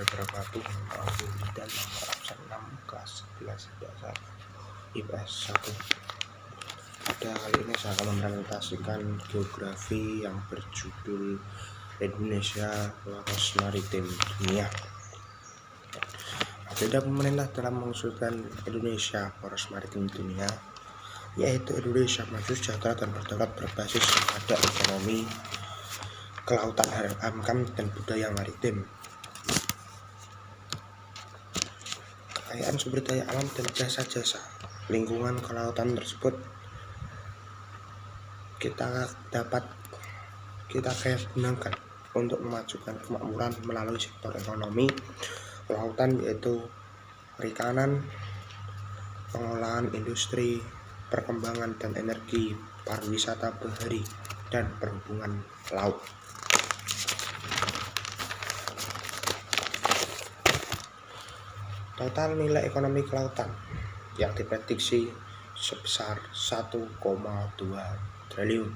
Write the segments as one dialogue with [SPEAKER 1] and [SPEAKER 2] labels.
[SPEAKER 1] wabarakatuh. Aku Lidan nomor absen 6 kelas 11 dasar IPS 1. Pada kali ini saya akan mempresentasikan geografi yang berjudul Indonesia Poros Maritim Dunia. Agenda pemerintah dalam mengusulkan Indonesia Poros Maritim Dunia yaitu Indonesia maju sejahtera dan berdaulat berbasis pada ekonomi, kelautan, haram dan budaya maritim. Kekayaan sumber daya alam dan jasa-jasa lingkungan kelautan tersebut kita gunakan untuk memajukan kemakmuran melalui sektor ekonomi kelautan, yaitu perikanan, pengolahan industri, perkembangan dan energi, pariwisata bahari, dan perhubungan laut. Total nilai ekonomi kelautan yang diprediksi sebesar 1,2 triliun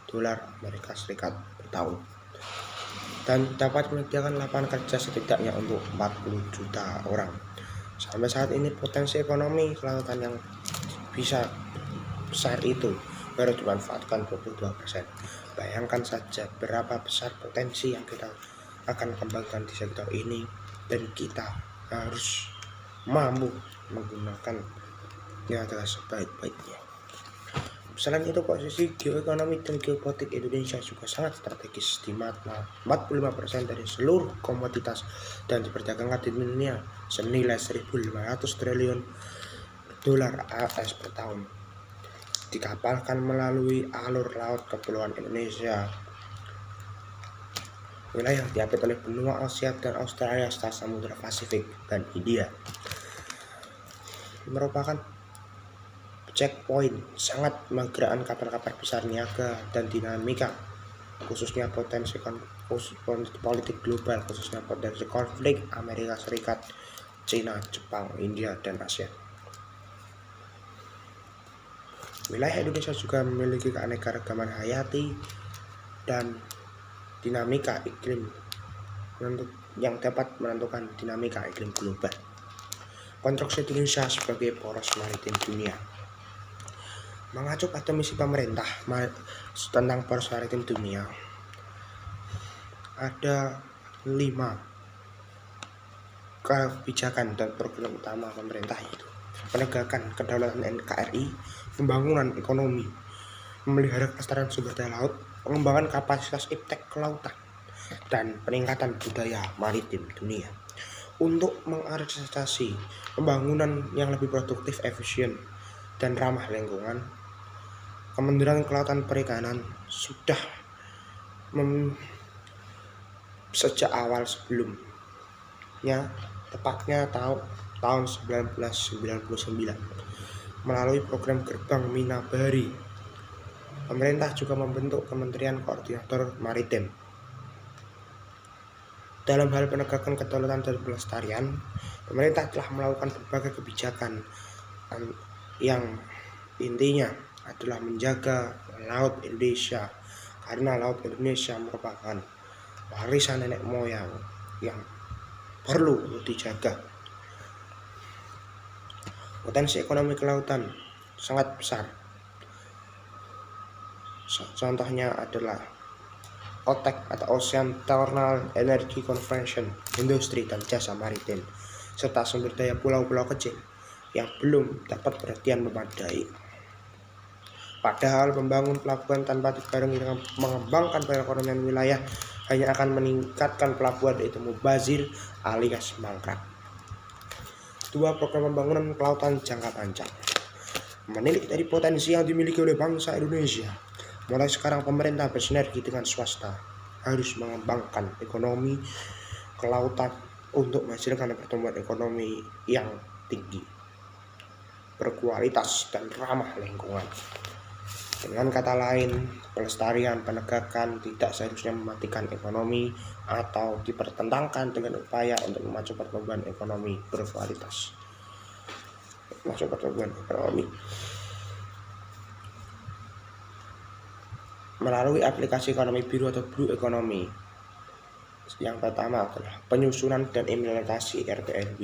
[SPEAKER 1] dolar Amerika Serikat per tahun dan dapat menyediakan lapangan kerja setidaknya untuk 40 juta orang. Sampai saat ini potensi ekonomi kelautan yang bisa besar itu baru dimanfaatkan 22%. Bayangkan saja berapa besar potensi yang kita akan kembangkan di sektor ini, dan kita harus mampu menggunakannya adalah sebaik-baiknya. Selain itu, posisi geoekonomi dan geopolitik Indonesia juga sangat strategis, di mana 45% dari seluruh komoditas dan diperdagangkan di dunia senilai 1.500 triliun dolar AS per tahun dikapalkan melalui alur laut Kepulauan Indonesia. Wilayah yang diapit oleh benua Asia dan Australia serta Samudra Pasifik dan India merupakan checkpoint sangat menggerakkan kapal-kapal besar niaga dan dinamika, khususnya potensi politik global, khususnya potensi konflik Amerika Serikat, Cina, Jepang, India, dan Asia. Wilayah Indonesia juga memiliki keanekaragaman hayati dan dinamika iklim yang dapat menentukan dinamika iklim global. Konstruksi Indonesia sebagai poros maritim dunia mengacu pada misi pemerintah tentang poros maritim dunia. Ada 5 kebijakan dan program utama pemerintah, yaitu penegakan kedaulatan NKRI, pembangunan ekonomi, memelihara kelestarian sumber daya laut, pengembangan kapasitas iptek kelautan, dan peningkatan budaya maritim dunia. Untuk mengakselerasi pembangunan yang lebih produktif, efisien, dan ramah lingkungan, Kementerian Kelautan Perikanan sudah sejak awal sebelumnya, tepatnya tahun 1999, melalui program Gerbang Mina Bahari, pemerintah juga membentuk Kementerian Koordinator Maritim. Dalam hal penegakan kedaulatan dan pelestarian, pemerintah telah melakukan berbagai kebijakan yang intinya adalah menjaga laut Indonesia, karena laut Indonesia merupakan warisan nenek moyang yang perlu dijaga. Potensi ekonomi kelautan sangat besar. Contohnya adalah OTEC atau Ocean Thermal Energy Conversion, industri dan jasa maritim, serta sumber daya pulau-pulau kecil yang belum dapat perhatian memadai. Padahal membangun pelabuhan tanpa dibarengi dengan mengembangkan perekonomian wilayah hanya akan meningkatkan pelabuhan, yaitu mubazir alias mangkrak. 2. Program pembangunan kelautan jangka panjang. Menilik dari potensi yang dimiliki oleh bangsa Indonesia, mulai sekarang pemerintah bersinergi dengan swasta harus mengembangkan ekonomi kelautan untuk menghasilkan pertumbuhan ekonomi yang tinggi, berkualitas, dan ramah lingkungan. Dengan kata lain, pelestarian penegakan tidak seharusnya mematikan ekonomi atau dipertentangkan dengan upaya untuk memacu pertumbuhan ekonomi berkualitas. Melalui aplikasi ekonomi biru atau blue economy, Yang pertama adalah penyusunan dan implementasi RPNW,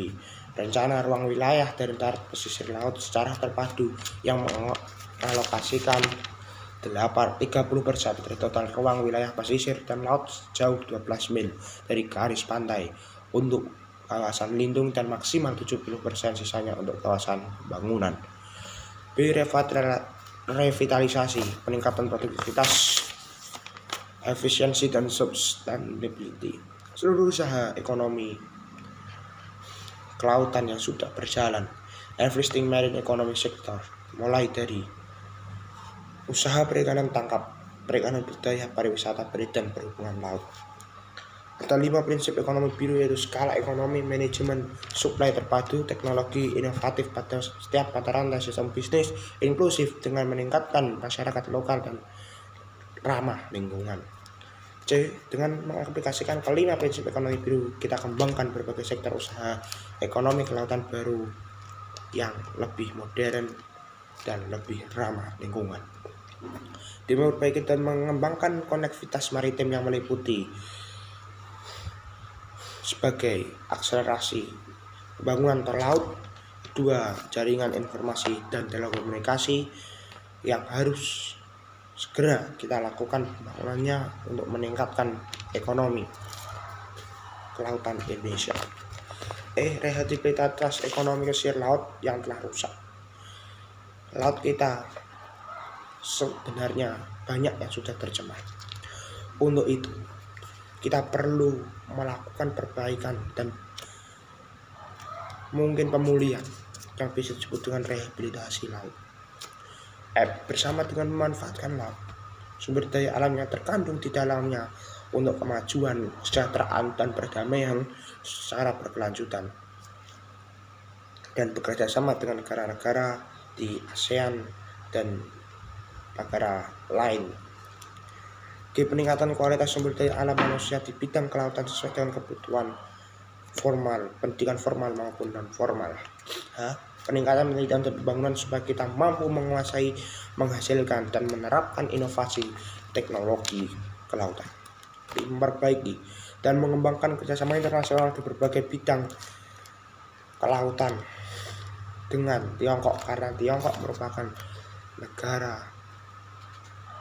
[SPEAKER 1] rencana ruang wilayah dan darat pesisir laut secara terpadu yang mengalokasikan 30% dari total ruang wilayah pesisir dan laut sejauh 12 mil dari garis pantai untuk kawasan lindung dan maksimal 70% sisanya untuk kawasan bangunan. B. Revitalisasi, peningkatan produktivitas, efisiensi dan sustainability. Seluruh usaha ekonomi kelautan yang sudah berjalan, everything marine economy sector, mulai dari usaha perikanan tangkap, perikanan budidaya, pariwisata, dan perhubungan laut. Ada 5 prinsip ekonomi biru, yaitu skala ekonomi, manajemen, supply terpadu, teknologi inovatif pada setiap mata rantai, sistem bisnis inklusif dengan meningkatkan masyarakat lokal dan ramah lingkungan. C. Dengan mengaplikasikan kelima prinsip ekonomi biru, kita kembangkan berbagai sektor usaha ekonomi kelautan baru yang lebih modern dan lebih ramah lingkungan. Memperbaiki dan mengembangkan konektivitas maritim yang meliputi sebagai akselerasi pembangunan tol laut. 2. Jaringan informasi dan telekomunikasi yang harus segera kita lakukan pembangunannya untuk meningkatkan ekonomi kelautan Indonesia. Rehabilitasi ekonomi pesisir laut yang telah rusak. Laut kita sebenarnya banyak yang sudah tercemar. Untuk itu kita perlu melakukan perbaikan dan mungkin pemulihan yang bisa disebut dengan rehabilitasi laut. Bersama dengan memanfaatkan laut, sumber daya alam yang terkandung di dalamnya untuk kemajuan, kesejahteraan, dan perdamaian secara berkelanjutan, dan bekerja sama dengan negara-negara di ASEAN dan negara lain. Peningkatan kualitas sumber daya alam manusia di bidang kelautan sesuai dengan kebutuhan formal, pendidikan formal maupun non formal. Peningkatan penelitian dan pembangunan supaya kita mampu menguasai, menghasilkan, dan menerapkan inovasi teknologi kelautan. Memperbaiki dan mengembangkan kerjasama internasional di berbagai bidang kelautan dengan Tiongkok, karena Tiongkok merupakan negara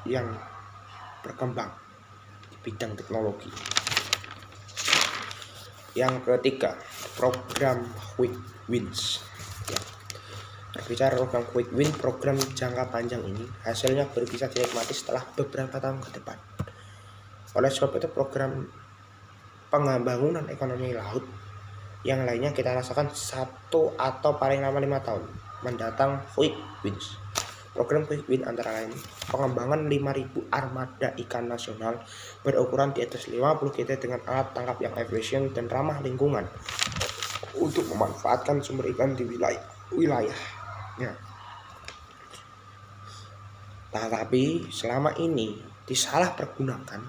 [SPEAKER 1] yang berkembang di bidang teknologi. Yang ketiga, program Quick Wins. Berbicara program Quick Win, program jangka panjang ini hasilnya baru bisa dinikmati setelah beberapa tahun ke depan. Oleh sebab itu, program pembangunan ekonomi laut yang lainnya kita rasakan 1 atau paling lama 5 tahun mendatang. Quick Wins. Program Quick Win antara lain pengembangan 5.000 armada ikan nasional berukuran di atas 50 gt dengan alat tangkap yang efisien dan ramah lingkungan untuk memanfaatkan sumber ikan di wilayahnya. Tetapi selama ini disalahpergunakan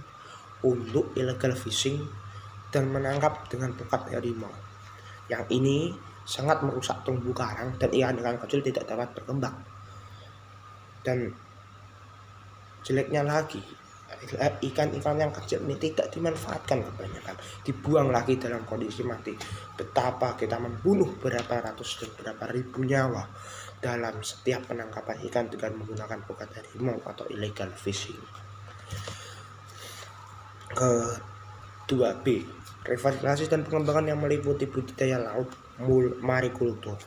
[SPEAKER 1] untuk illegal fishing dan menangkap dengan tongkat harimau. Yang ini sangat merusak terumbu karang dan ikan-ikan kecil tidak dapat berkembang. Dan jeleknya lagi, ikan-ikan yang kecil ini tidak dimanfaatkan kebanyakan, dibuang lagi dalam kondisi mati. Betapa kita membunuh berapa ratus dan berapa ribu nyawa dalam setiap penangkapan ikan dengan menggunakan tongkat harimau atau illegal fishing. Kedua, B. Revitalisasi dan pengembangan yang meliputi budidaya laut marikultur.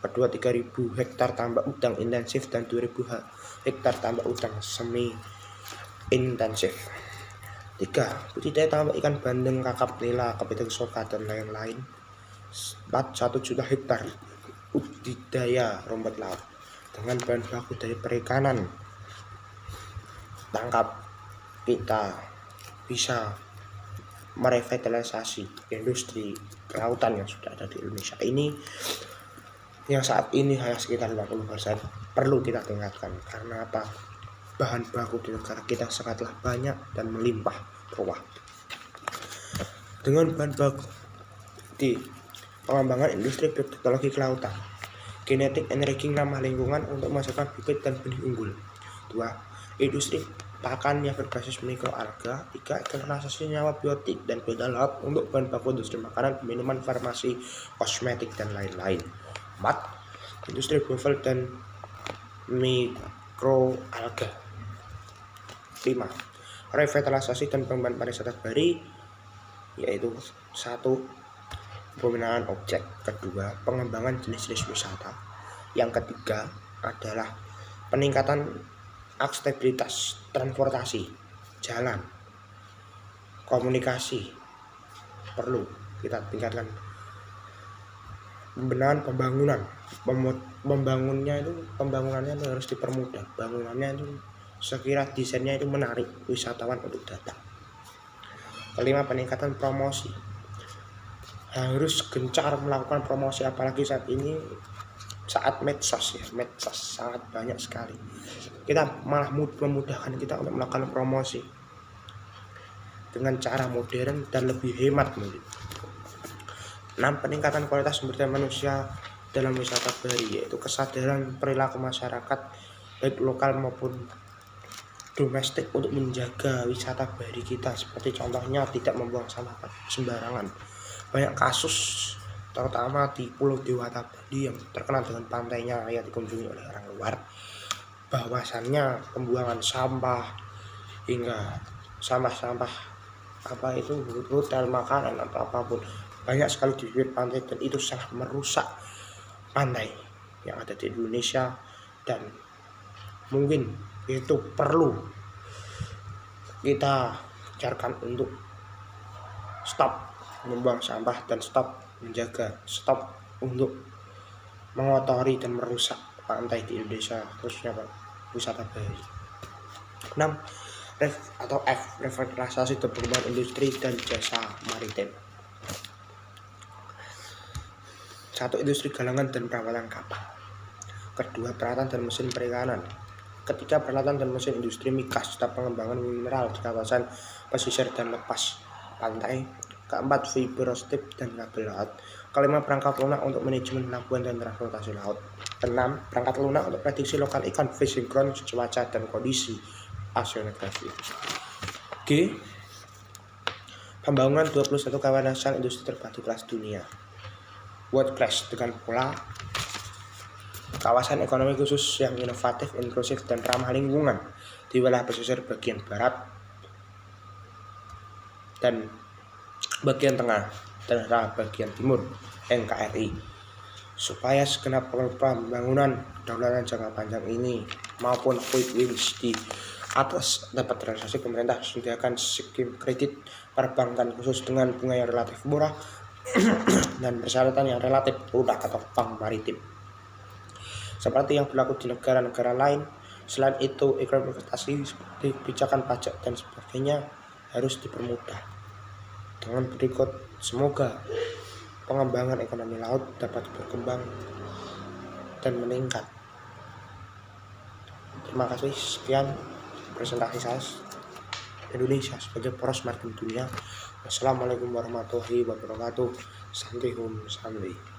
[SPEAKER 1] Kedua, 3.000 hektar tambak udang intensif dan 2.000 hektar tambak udang semi intensif. 3. Budidaya tambak ikan bandeng, kakap nila, kepiting soka, dan lain-lain. 4. 1 juta hektar budidaya rumput laut dengan bahan baku dari perikanan tangkap. Kita bisa merevitalisasi industri kelautan yang sudah ada di Indonesia ini, yang saat ini hanya sekitar 50%, perlu kita tingkatkan. Karena apa? Bahan baku di negara kita sangatlah banyak dan melimpah ruah. Dengan bahan baku di pengembangan industri teknologi kelautan, genetik energi ramah lingkungan untuk menghasilkan bibit dan benih unggul. 2. Industri pakan yang berbasis mikroalga. 3. Eksternalisasi senyawa biotik dan beda laut untuk bahan baku industri makanan, minuman, farmasi, kosmetik, dan lain-lain. 4. Industri biofuel dan mikroalga. 5. Revitalisasi dan pengembangan pariwisata baru, yaitu 1. Pembinaan objek. 2. Pengembangan jenis-jenis wisata. Yang ketiga adalah peningkatan aksesibilitas transportasi, jalan, komunikasi perlu kita tingkatkan. Pembangunannya itu harus dipermudah. Bangunannya itu sekira desainnya itu menarik wisatawan untuk datang. 5. Peningkatan promosi, harus gencar melakukan promosi, apalagi saat ini saat medsos sangat banyak sekali. Kita malah memudahkan kita untuk melakukan promosi dengan cara modern dan lebih hemat mungkin. 6. Peningkatan kualitas sumber daya manusia dalam wisata bahari, yaitu kesadaran perilaku masyarakat baik lokal maupun domestik untuk menjaga wisata bahari kita, seperti contohnya tidak membuang sampah sembarangan. Banyak kasus terutama di Pulau Dewata Bali yang terkenal dengan pantainya yang dikunjungi oleh orang luar, bahwasannya pembuangan sampah hingga sampah-sampah hotel, makanan atau apapun banyak sekali di bibir pantai, dan itu sangat merusak pantai yang ada di Indonesia, dan mungkin itu perlu kita ajarkan untuk stop membuang sampah dan stop untuk mengotori dan merusak pantai di Indonesia, khususnya wisata bahari. 6. Revitalisasi dan pengembangan industri dan jasa maritim. 1. Industri galangan dan perawatan kapal. 2. Peralatan dan mesin perikanan. 3. Peralatan dan mesin industri migas serta pengembangan mineral di kawasan pesisir dan lepas pantai. 4. Fiber optik dan kabel laut. 5. Perangkat lunak untuk manajemen pelabuhan dan transportasi laut. 6. Perangkat lunak untuk prediksi lokal ikan, fishing ground, cuaca, dan kondisi oceanografi. G. Pembangunan 21 kawasan industri terpadu kelas dunia, world class, dengan pola kawasan ekonomi khusus yang inovatif, inklusif, dan ramah lingkungan di wilayah pesisir bagian barat dan bagian tengah dan bagian timur NKRI, supaya segenap pembangunan kedaulatan jangka panjang ini maupun quick wins di atas dapat realisasi. Pemerintah sediakan skim kredit perbankan khusus dengan bunga yang relatif murah dan persyaratan yang relatif mudah atau bank maritim, seperti yang berlaku di negara-negara lain. Selain itu, iklim investasi seperti kebijakan pajak dan sebagainya harus dipermudah. Dengan berikut, semoga pengembangan ekonomi laut dapat berkembang dan meningkat. Terima kasih. Sekian presentasi saya Indonesia sebagai poros maritim dunia. Wassalamualaikum warahmatullahi wabarakatuh. Santai hum santai.